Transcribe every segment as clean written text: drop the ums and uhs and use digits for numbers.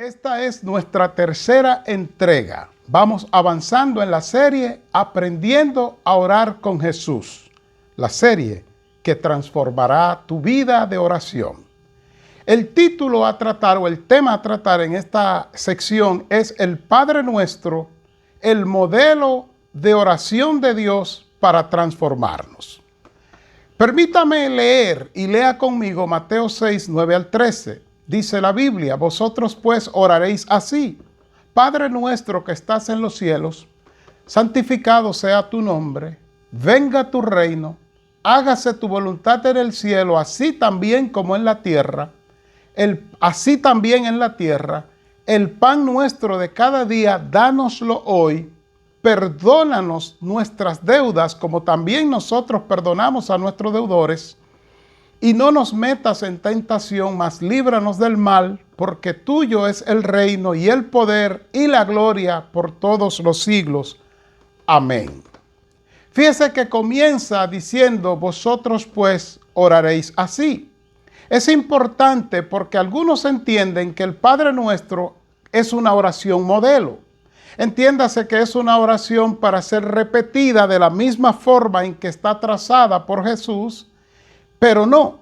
Esta es nuestra tercera entrega. Vamos avanzando en la serie Aprendiendo a orar con Jesús, la serie que transformará tu vida de oración. El título a tratar o el tema a tratar en esta sección es el Padre Nuestro, el modelo de oración de Dios para transformarnos. Permítame leer y lea conmigo Mateo 6, 9 al 13. Dice la Biblia: vosotros pues oraréis así: Padre nuestro que estás en los cielos, santificado sea tu nombre, venga tu reino, hágase tu voluntad en el cielo, así también como en la tierra. Así también en la tierra, el pan nuestro de cada día, dánoslo hoy. Perdónanos nuestras deudas, como también nosotros perdonamos a nuestros deudores. Y no nos metas en tentación, mas líbranos del mal, porque tuyo es el reino y el poder y la gloria por todos los siglos. Amén. Fíjese que comienza diciendo: vosotros pues oraréis así. Es importante porque algunos entienden que el Padre Nuestro es una oración modelo. Entiéndase que es una oración para ser repetida de la misma forma en que está trazada por Jesús, pero no.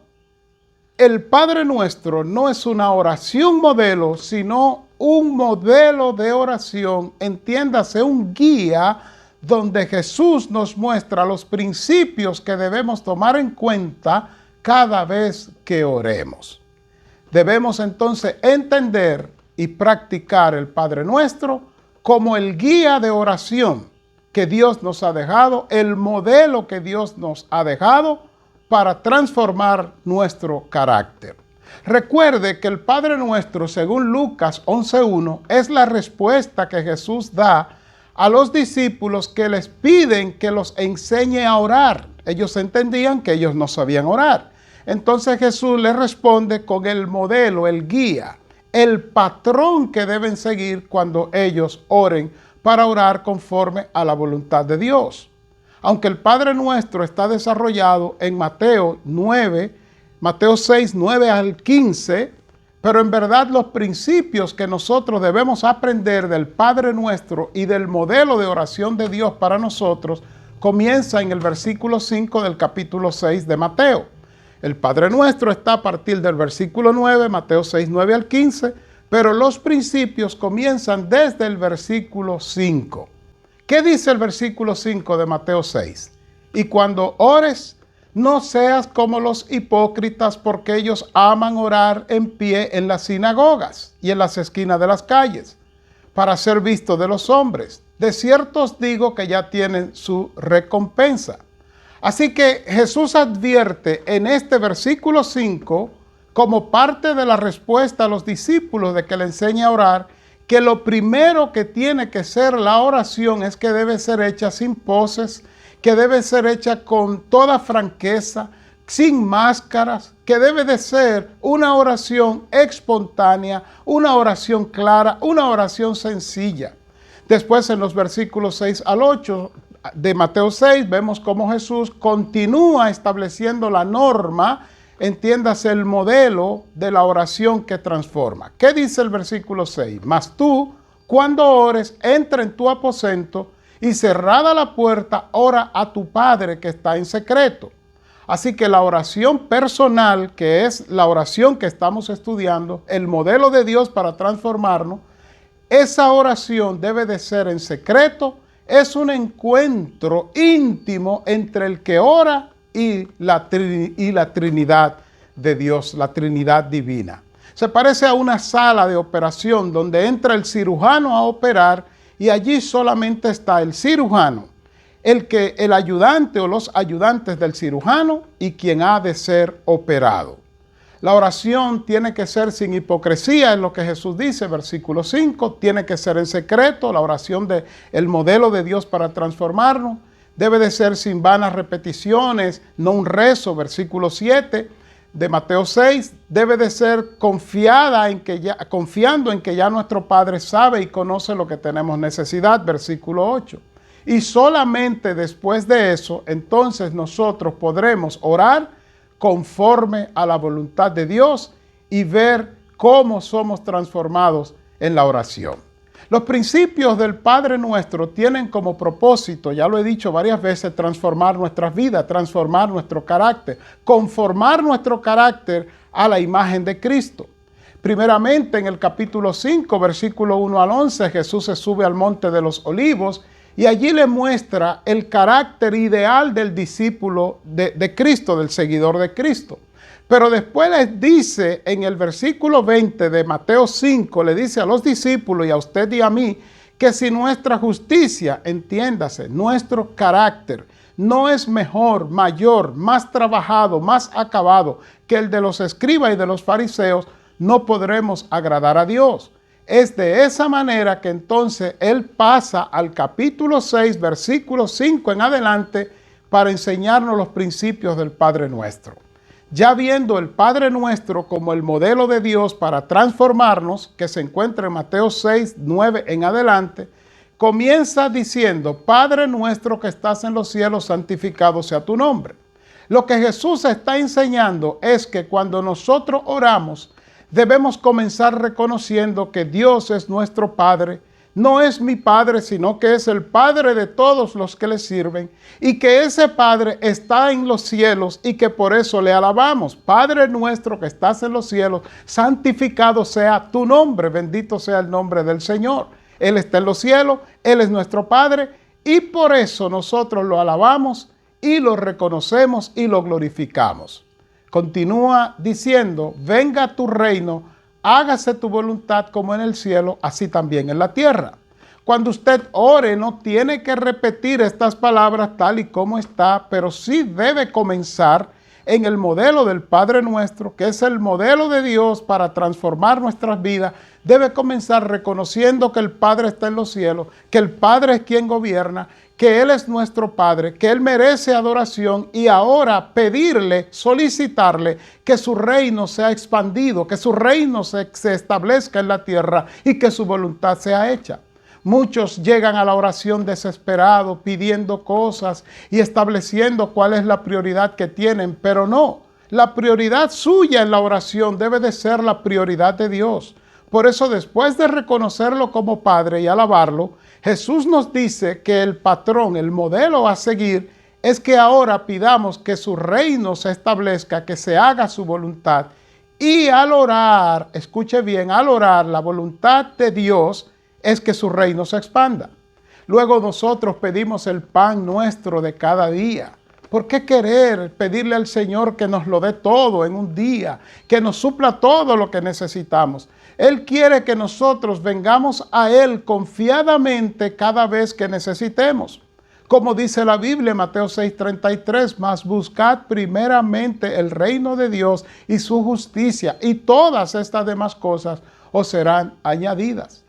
El Padre Nuestro no es una oración modelo, sino un modelo de oración. Entiéndase, un guía donde Jesús nos muestra los principios que debemos tomar en cuenta cada vez que oremos. Debemos entonces entender y practicar el Padre Nuestro como el guía de oración que Dios nos ha dejado, el modelo que Dios nos ha dejado para transformar nuestro carácter. Recuerde que el Padre Nuestro, según Lucas 11:1, es la respuesta que Jesús da a los discípulos que les piden que los enseñe a orar. Ellos entendían que ellos no sabían orar. Entonces Jesús les responde con el modelo, el guía, el patrón que deben seguir cuando ellos oren para orar conforme a la voluntad de Dios. Aunque el Padre Nuestro está desarrollado en Mateo 6, 9 al 15, pero en verdad los principios que nosotros debemos aprender del Padre Nuestro y del modelo de oración de Dios para nosotros comienza en el versículo 5 del capítulo 6 de Mateo. El Padre Nuestro está a partir del versículo 9, Mateo 6, 9 al 15, pero los principios comienzan desde el versículo 5. ¿Qué dice el versículo 5 de Mateo 6? Y cuando ores, no seas como los hipócritas, porque ellos aman orar en pie en las sinagogas y en las esquinas de las calles, para ser vistos de los hombres. De cierto os digo que ya tienen su recompensa. Así que Jesús advierte en este versículo 5, como parte de la respuesta a los discípulos de que le enseñe a orar, que lo primero que tiene que ser la oración es que debe ser hecha sin poses, que debe ser hecha con toda franqueza, sin máscaras, que debe de ser una oración espontánea, una oración clara, una oración sencilla. Después, en los versículos 6 al 8 de Mateo 6, vemos cómo Jesús continúa estableciendo la norma, entiéndase el modelo de la oración que transforma. ¿Qué dice el versículo 6? Mas tú, cuando ores, entra en tu aposento y cerrada la puerta, ora a tu Padre que está en secreto. Así que la oración personal, que es la oración que estamos estudiando, el modelo de Dios para transformarnos, esa oración debe de ser en secreto. Es un encuentro íntimo entre el que ora y la Trinidad de Dios, la Trinidad divina. Se parece a una sala de operación donde entra el cirujano a operar y allí solamente está el cirujano, el ayudante o los ayudantes del cirujano y quien ha de ser operado. La oración tiene que ser sin hipocresía, es lo que Jesús dice, versículo 5, tiene que ser en secreto, la oración del modelo de Dios para transformarnos, debe de ser sin vanas repeticiones, no un rezo, versículo 7 de Mateo 6, debe de ser confiando en que ya nuestro Padre sabe y conoce lo que tenemos necesidad, versículo 8. Y solamente después de eso, entonces nosotros podremos orar conforme a la voluntad de Dios y ver cómo somos transformados en la oración. Los principios del Padre Nuestro tienen como propósito, ya lo he dicho varias veces, transformar nuestras vidas, transformar nuestro carácter, conformar nuestro carácter a la imagen de Cristo. Primeramente, en el capítulo 5, versículo 1 al 11, Jesús se sube al Monte de los Olivos y allí le muestra el carácter ideal del discípulo de Cristo, del seguidor de Cristo. Pero después les dice en el versículo 20 de Mateo 5, le dice a los discípulos y a usted y a mí, que si nuestra justicia, entiéndase, nuestro carácter, no es mejor, mayor, más trabajado, más acabado que el de los escribas y de los fariseos, no podremos agradar a Dios. Es de esa manera que entonces Él pasa al capítulo 6, versículo 5 en adelante, para enseñarnos los principios del Padre Nuestro. Ya viendo el Padre Nuestro como el modelo de Dios para transformarnos, que se encuentra en Mateo 6, 9 en adelante, comienza diciendo: Padre nuestro que estás en los cielos, santificado sea tu nombre. Lo que Jesús está enseñando es que cuando nosotros oramos, debemos comenzar reconociendo que Dios es nuestro Padre. No es mi Padre, sino que es el Padre de todos los que le sirven, y que ese Padre está en los cielos y que por eso le alabamos. Padre nuestro que estás en los cielos, santificado sea tu nombre, bendito sea el nombre del Señor. Él está en los cielos, Él es nuestro Padre, y por eso nosotros lo alabamos y lo reconocemos y lo glorificamos. Continúa diciendo: venga tu reino, hágase tu voluntad como en el cielo, así también en la tierra. Cuando usted ore, no tiene que repetir estas palabras tal y como está, pero sí debe comenzar en el modelo del Padre Nuestro, que es el modelo de Dios para transformar nuestras vidas. Debe comenzar reconociendo que el Padre está en los cielos, que el Padre es quien gobierna, que Él es nuestro Padre, que Él merece adoración, y ahora pedirle, solicitarle que su reino sea expandido, que su reino se establezca en la tierra y que su voluntad sea hecha. Muchos llegan a la oración desesperados, pidiendo cosas y estableciendo cuál es la prioridad que tienen, pero no, la prioridad suya en la oración debe de ser la prioridad de Dios. Por eso, después de reconocerlo como Padre y alabarlo, Jesús nos dice que el patrón, el modelo a seguir, es que ahora pidamos que su reino se establezca, que se haga su voluntad. Y al orar, escuche bien, al orar la voluntad de Dios es que su reino se expanda. Luego nosotros pedimos el pan nuestro de cada día. ¿Por qué querer pedirle al Señor que nos lo dé todo en un día, que nos supla todo lo que necesitamos? Él quiere que nosotros vengamos a Él confiadamente cada vez que necesitemos. Como dice la Biblia en Mateo 6:33, mas buscad primeramente el reino de Dios y su justicia, y todas estas demás cosas os serán añadidas.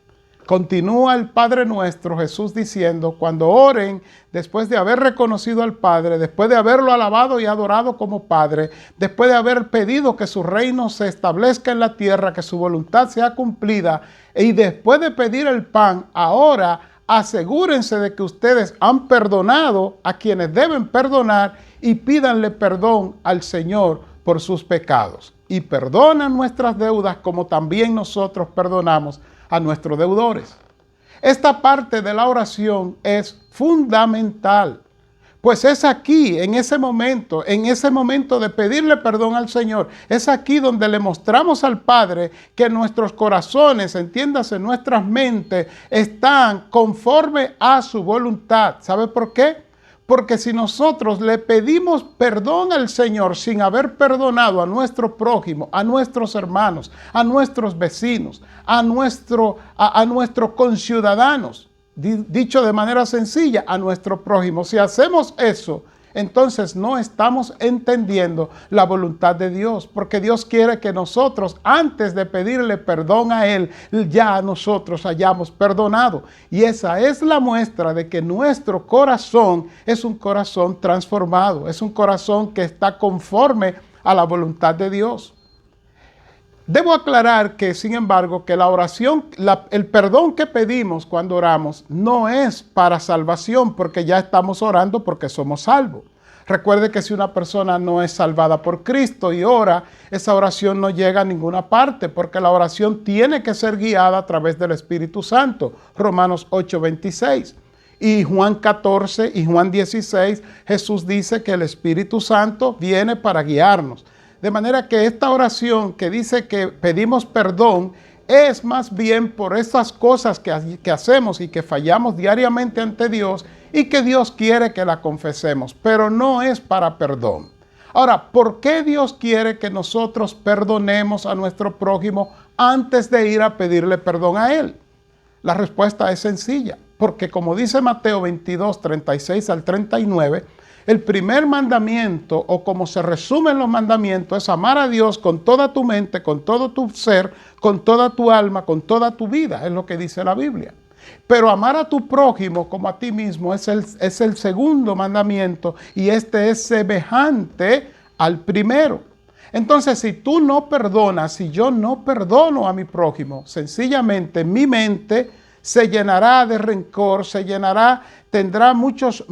Continúa el Padre Nuestro, Jesús diciendo: cuando oren, después de haber reconocido al Padre, después de haberlo alabado y adorado como Padre, después de haber pedido que su reino se establezca en la tierra, que su voluntad sea cumplida, y después de pedir el pan, ahora asegúrense de que ustedes han perdonado a quienes deben perdonar y pídanle perdón al Señor por sus pecados. Y perdonan nuestras deudas como también nosotros perdonamos a nuestros deudores. Esta parte de la oración es fundamental, pues es aquí, en ese momento de pedirle perdón al Señor, es aquí donde le mostramos al Padre que nuestros corazones, entiéndase, nuestras mentes, están conforme a su voluntad. ¿Sabe por qué? Porque si nosotros le pedimos perdón al Señor sin haber perdonado a nuestro prójimo, a nuestros hermanos, a nuestros vecinos, a nuestros conciudadanos, dicho de manera sencilla, a nuestro prójimo, si hacemos eso, entonces no estamos entendiendo la voluntad de Dios, porque Dios quiere que nosotros, antes de pedirle perdón a Él, ya nosotros hayamos perdonado. Y esa es la muestra de que nuestro corazón es un corazón transformado, es un corazón que está conforme a la voluntad de Dios. Debo aclarar que, sin embargo, que la oración, el perdón que pedimos cuando oramos no es para salvación, porque ya estamos orando porque somos salvos. Recuerde que si una persona no es salvada por Cristo y ora, esa oración no llega a ninguna parte, porque la oración tiene que ser guiada a través del Espíritu Santo. Romanos 8:26. Y Juan 14 y Juan 16, Jesús dice que el Espíritu Santo viene para guiarnos. De manera que esta oración que dice que pedimos perdón es más bien por estas cosas que hacemos y que fallamos diariamente ante Dios y que Dios quiere que la confesemos, pero no es para perdón. Ahora, ¿por qué Dios quiere que nosotros perdonemos a nuestro prójimo antes de ir a pedirle perdón a Él? La respuesta es sencilla, porque como dice Mateo 22, 36 al 39, el primer mandamiento, o como se resumen los mandamientos, es amar a Dios con toda tu mente, con todo tu ser, con toda tu alma, con toda tu vida, es lo que dice la Biblia. Pero amar a tu prójimo como a ti mismo es el segundo mandamiento, y este es semejante al primero. Entonces, si tú no perdonas, si yo no perdono a mi prójimo, sencillamente mi mente se llenará de rencor, tendrá muchas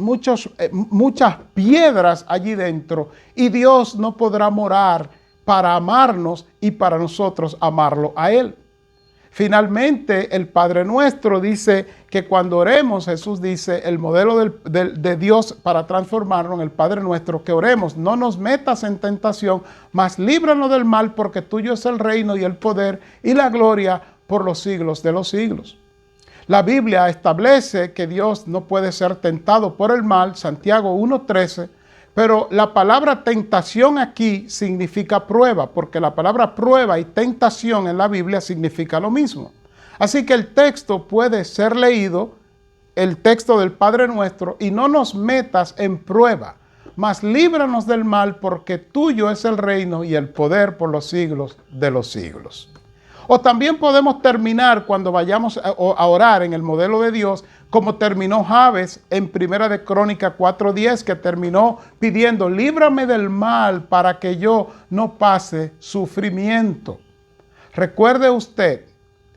piedras allí dentro, y Dios no podrá morar para amarnos y para nosotros amarlo a Él. Finalmente, el Padre Nuestro dice que cuando oremos, Jesús dice, el modelo de Dios para transformarnos en el Padre Nuestro, que oremos: no nos metas en tentación, mas líbranos del mal, porque tuyo es el reino y el poder y la gloria por los siglos de los siglos. La Biblia establece que Dios no puede ser tentado por el mal, Santiago 1:13, pero la palabra tentación aquí significa prueba, porque la palabra prueba y tentación en la Biblia significa lo mismo. Así que el texto puede ser leído, el texto del Padre Nuestro: y no nos metas en prueba, mas líbranos del mal, porque tuyo es el reino y el poder por los siglos de los siglos. O también podemos terminar, cuando vayamos a orar en el modelo de Dios, como terminó Jabes en Primera de Crónicas 4:10, que terminó pidiendo: líbrame del mal para que yo no pase sufrimiento. Recuerde usted,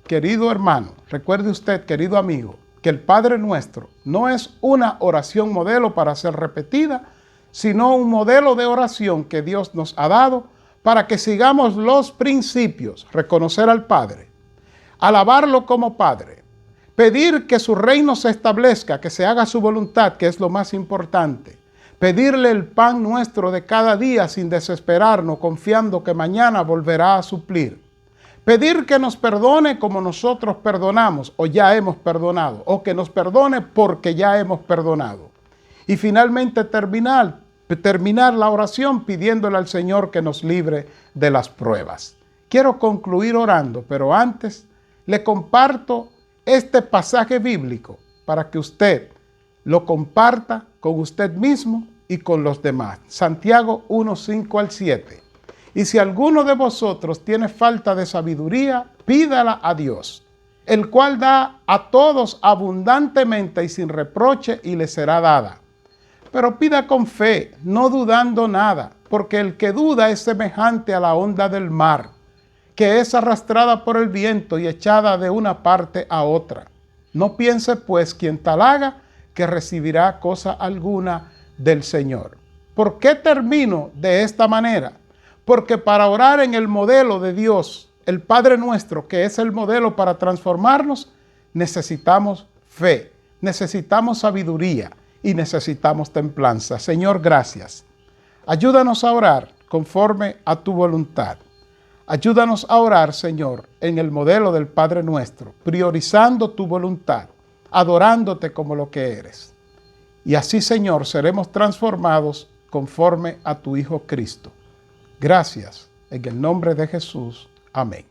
querido hermano, recuerde usted, querido amigo, que el Padre Nuestro no es una oración modelo para ser repetida, sino un modelo de oración que Dios nos ha dado para que sigamos los principios: reconocer al Padre, alabarlo como Padre, pedir que su reino se establezca, que se haga su voluntad, que es lo más importante, pedirle el pan nuestro de cada día sin desesperarnos, confiando que mañana volverá a suplir, pedir que nos perdone como nosotros perdonamos o ya hemos perdonado, o que nos perdone porque ya hemos perdonado. Y finalmente terminar la oración pidiéndole al Señor que nos libre de las pruebas. Quiero concluir orando, pero antes le comparto este pasaje bíblico para que usted lo comparta con usted mismo y con los demás. Santiago 1:5 al 7. Y si alguno de vosotros tiene falta de sabiduría, pídala a Dios, el cual da a todos abundantemente y sin reproche, y le será dada. Pero pida con fe, no dudando nada, porque el que duda es semejante a la onda del mar, que es arrastrada por el viento y echada de una parte a otra. No piense pues quien tal haga que recibirá cosa alguna del Señor. ¿Por qué termino de esta manera? Porque para orar en el modelo de Dios, el Padre Nuestro, que es el modelo para transformarnos, necesitamos fe, necesitamos sabiduría y necesitamos templanza. Señor, gracias. Ayúdanos a orar conforme a tu voluntad. Ayúdanos a orar, Señor, en el modelo del Padre Nuestro, priorizando tu voluntad, adorándote como lo que eres. Y así, Señor, seremos transformados conforme a tu Hijo Cristo. Gracias, en el nombre de Jesús. Amén.